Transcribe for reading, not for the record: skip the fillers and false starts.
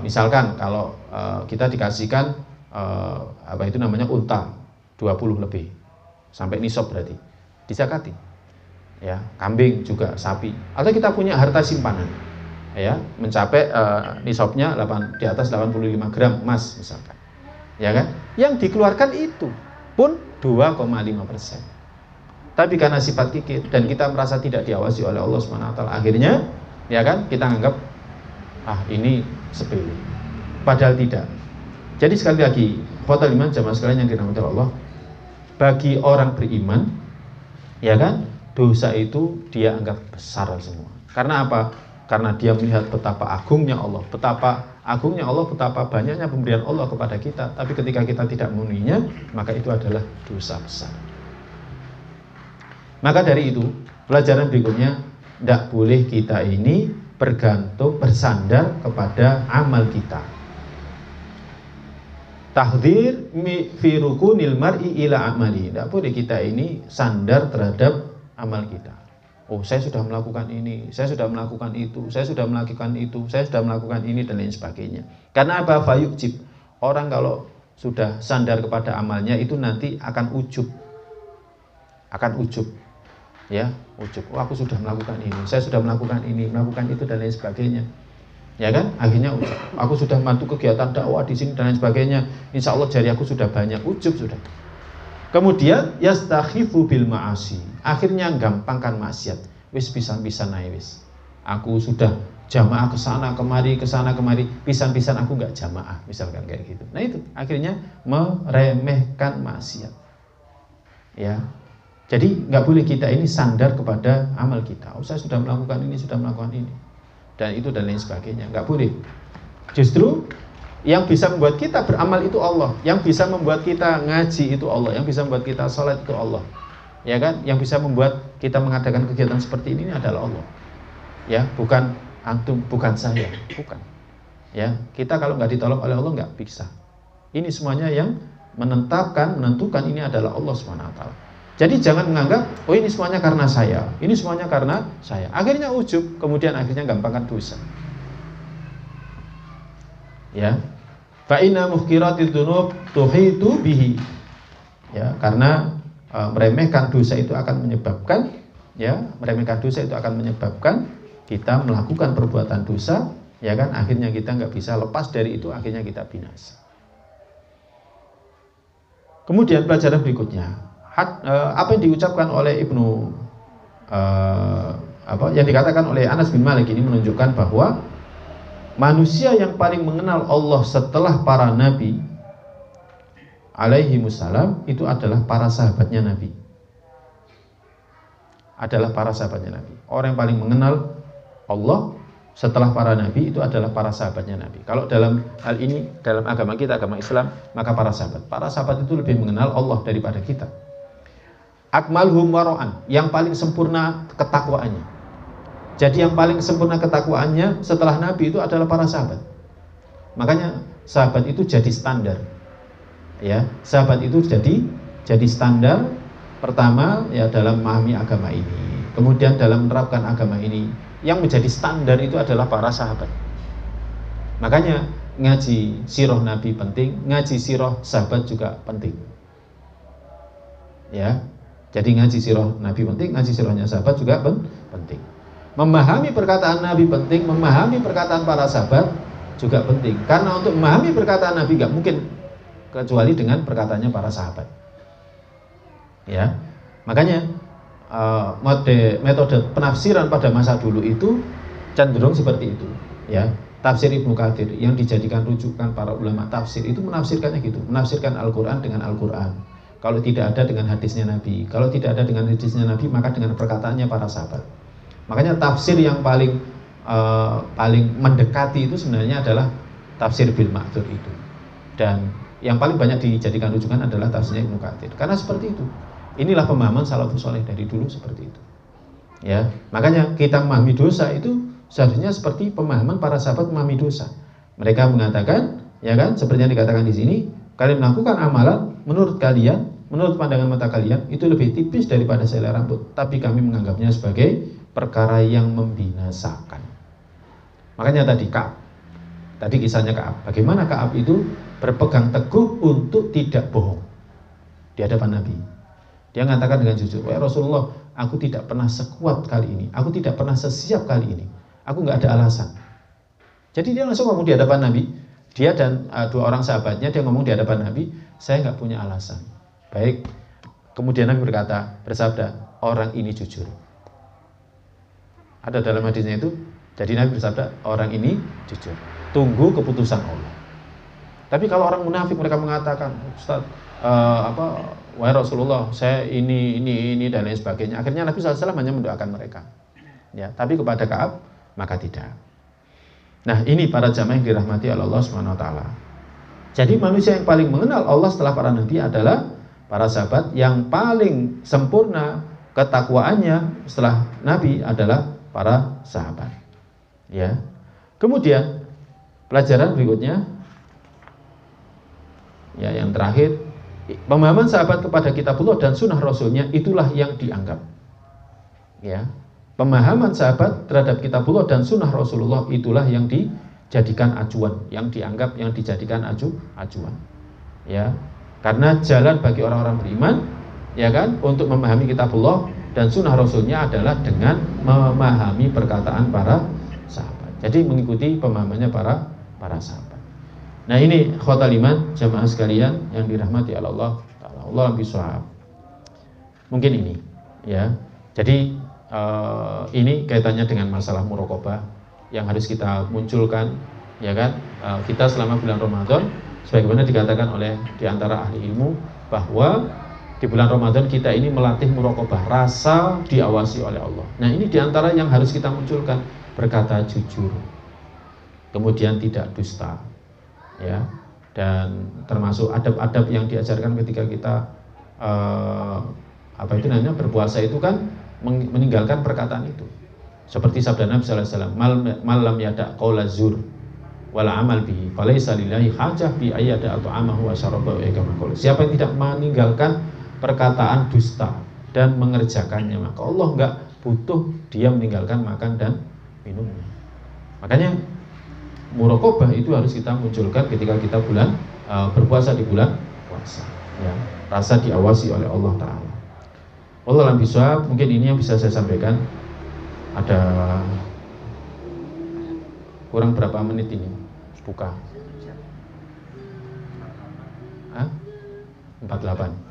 Misalkan kalau kita dikasihkan apa itu namanya unta 20 lebih sampai nisab berarti dizakati, ya, kambing juga, sapi, atau kita punya harta simpanan, ya, mencapai nisabnya di atas 85 gram emas misalkan, ya kan, yang dikeluarkan itu pun 2,5%. Tapi karena sifat kikir dan kita merasa tidak diawasi oleh Allah SWT, akhirnya, ya kan, kita anggap ini sepele, padahal tidak. Jadi sekali lagi, khotul iman jamaah sekalian yang dirahmati Allah, bagi orang beriman, ya kan, dosa itu dia anggap besar semua. Karena apa? Karena dia melihat betapa agungnya Allah, betapa banyaknya pemberian Allah kepada kita. Tapi ketika kita tidak memenuhinya, maka itu adalah dosa besar. Maka dari itu, pelajaran berikutnya, tidak boleh kita ini bergantung, bersandar kepada amal kita. Tahdzir fi rukunil mar'i ila amali. Tidak boleh kita ini sandar terhadap amal kita. Oh, saya sudah melakukan ini, saya sudah melakukan itu, saya sudah melakukan itu, saya sudah melakukan ini, dan lain sebagainya. Karena apa? Fayujib. Orang kalau sudah sandar kepada amalnya itu nanti akan ujub. Ya, ujub. Oh, aku sudah melakukan ini, saya sudah melakukan ini, melakukan itu, dan lain sebagainya. Ya kan? Akhirnya ujub. Aku sudah bantu kegiatan dakwah di sini dan lain sebagainya. Insya Allah jari aku sudah banyak, ujub sudah. Kemudian yastakhifu bil ma'asi. Akhirnya gampangkan maksiat. Wis pisan-pisan ae wis. Aku sudah jamaah ke sana kemari, pisan-pisan aku enggak jamaah, misalkan kayak gitu. Nah itu akhirnya meremehkan maksiat. Ya. Jadi nggak boleh kita ini sandar kepada amal kita. Oh, saya sudah melakukan ini, dan itu dan lain sebagainya. Nggak boleh. Justru yang bisa membuat kita beramal itu Allah, yang bisa membuat kita ngaji itu Allah, yang bisa membuat kita sholat itu Allah, ya kan? Yang bisa membuat kita mengadakan kegiatan seperti ini adalah Allah, ya, bukan antum, bukan saya, bukan. Ya, kita kalau nggak ditolong oleh Allah nggak bisa. Ini semuanya yang menentukan ini adalah Allah SWT. Jadi jangan menganggap, oh ini semuanya karena saya, ini semuanya karena saya. Akhirnya ujub, kemudian akhirnya gampangkan dosa. Ya, fa inna muhqiratil dzunub tuhitu bihi. Ya, karena meremehkan dosa itu akan menyebabkan, kita melakukan perbuatan dosa, ya kan? Akhirnya kita nggak bisa lepas dari itu, akhirnya kita binasa. Kemudian pelajaran berikutnya. Apa yang diucapkan oleh yang dikatakan oleh Anas bin Malik ini menunjukkan bahwa manusia yang paling mengenal Allah setelah para nabi alaihi wassalam itu adalah para sahabatnya Nabi. Orang yang paling mengenal Allah setelah para nabi itu adalah para sahabatnya Nabi. Kalau dalam hal ini, dalam agama kita, agama Islam, maka para sahabat itu lebih mengenal Allah daripada kita. Akmalhum wara'an, yang paling sempurna ketakwaannya. Jadi yang paling sempurna ketakwaannya setelah Nabi itu adalah para sahabat. Makanya sahabat itu jadi standar. Ya, sahabat itu jadi standar pertama ya dalam memahami agama ini. Kemudian dalam menerapkan agama ini, yang menjadi standar itu adalah para sahabat. Makanya ngaji sirah Nabi penting, ngaji sirah sahabat juga penting. Ya. Jadi ngaji sirah Nabi penting, ngaji sirahnya sahabat juga penting. Memahami perkataan Nabi penting, memahami perkataan para sahabat juga penting. Karena untuk memahami perkataan Nabi nggak mungkin kecuali dengan perkataannya para sahabat. Ya, makanya metode penafsiran pada masa dulu itu cenderung seperti itu. Ya, tafsir Ibnu Katsir yang dijadikan rujukan para ulama tafsir itu menafsirkannya gitu, menafsirkan Al-Quran dengan Al-Quran. Kalau tidak ada dengan hadisnya Nabi, kalau tidak ada dengan hadisnya Nabi, maka dengan perkataannya para sahabat. Makanya tafsir yang paling mendekati itu sebenarnya adalah tafsir bil ma'thur itu. Dan yang paling banyak dijadikan rujukan adalah tafsirnya Ibnu Katsir. Karena seperti itu. Inilah pemahaman salafus saleh dari dulu seperti itu. Ya, makanya kita memahami dosa itu seharusnya seperti pemahaman para sahabat memahami dosa. Mereka mengatakan, ya kan, seperti yang dikatakan di sini, kalian melakukan amalan menurut kalian, menurut pandangan mata kalian itu lebih tipis daripada selai rambut, tapi kami menganggapnya sebagai perkara yang membinasakan. Makanya tadi Tadi kisahnya Ka'ab. Bagaimana Ka'ab itu berpegang teguh untuk tidak bohong di hadapan Nabi. Dia mengatakan dengan jujur, "Wahai Rasulullah, aku tidak pernah sekuat kali ini. Aku tidak pernah sesiap kali ini. Aku nggak ada alasan." Jadi dia langsung ngomong di hadapan Nabi. Dia dan dua orang sahabatnya, dia ngomong di hadapan Nabi, "Saya nggak punya alasan." Baik. Kemudian Nabi bersabda, "Orang ini jujur." Ada dalam hadisnya itu. Jadi Nabi bersabda, "Orang ini jujur. Tunggu keputusan Allah." Tapi kalau orang munafik, mereka mengatakan, "Ustaz, wahai Rasulullah, saya ini dan lain sebagainya." Akhirnya Nabi SAW hanya mendoakan mereka. Ya, tapi kepada Ka'ab maka tidak. Nah, ini para jamaah yang dirahmati oleh Allah Subhanahu wa taala. Jadi manusia yang paling mengenal Allah setelah para nabi adalah para sahabat, yang paling sempurna ketakwaannya setelah nabi adalah para sahabat. Ya. Kemudian pelajaran berikutnya, ya, yang terakhir, pemahaman sahabat kepada kitabullah dan sunnah rasulnya itulah yang dianggap. Ya, pemahaman sahabat terhadap kitabullah dan sunnah Rasulullah itulah yang dijadikan acuan, yang dianggap, yang dijadikan acuan. Ya, karena jalan bagi orang-orang beriman, ya kan, untuk memahami kitabullah dan sunnah rasulnya adalah dengan memahami perkataan para sahabat. Jadi mengikuti pemahamannya para sahabat. Nah, ini khotal iman jamaah sekalian yang dirahmati Allah Ta'ala. Allah bishawab. Mungkin ini, ya. Jadi ini kaitannya dengan masalah muraqabah yang harus kita munculkan, ya kan? Kita selama bulan Ramadan, sebagaimana dikatakan oleh diantara ahli ilmu, bahwa di bulan Ramadan kita ini melatih muraqabah, rasa diawasi oleh Allah. Nah, ini diantara yang harus kita munculkan, berkata jujur, kemudian tidak dusta, ya, dan termasuk adab-adab yang diajarkan ketika kita berpuasa itu kan meninggalkan perkataan itu. Seperti sabda Nabi sallallahu alaihi wasallam, "Malam yada qaula zur wal amal bihi, falaysa lillahi hajah bi ayyada at'amahu wa syarabahu kama qala." Siapa yang tidak meninggalkan perkataan dusta dan mengerjakannya, maka Allah enggak butuh dia meninggalkan makan dan minumnya. Makanya muraqabah itu harus kita munculkan ketika kita berpuasa di bulan puasa, ya. Rasa diawasi oleh Allah Ta'ala. Allah alam bishawab. Mungkin ini yang bisa saya sampaikan. Ada kurang berapa menit ini buka? 48.